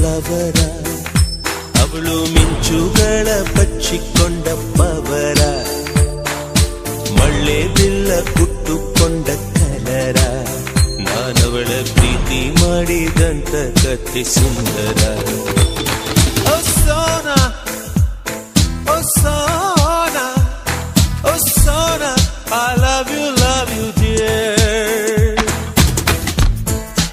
Flower, ಅವಳು ಮಿಂಚುಗಳ ಬಚ್ಚಿಕೊಂಡ power, ಮಳ್ಳೆ ಬಿಲ್ಲ ಕುಟ್ಟುಕೊಂಡ ಕಲರ, ನಾನವಳ ಪ್ರೀತಿ ಮಾಡಿದಂತ ಕತೆ ಸುಂದರ. ಓ ಸೋನಾ, ಓ ಸೋನಾ.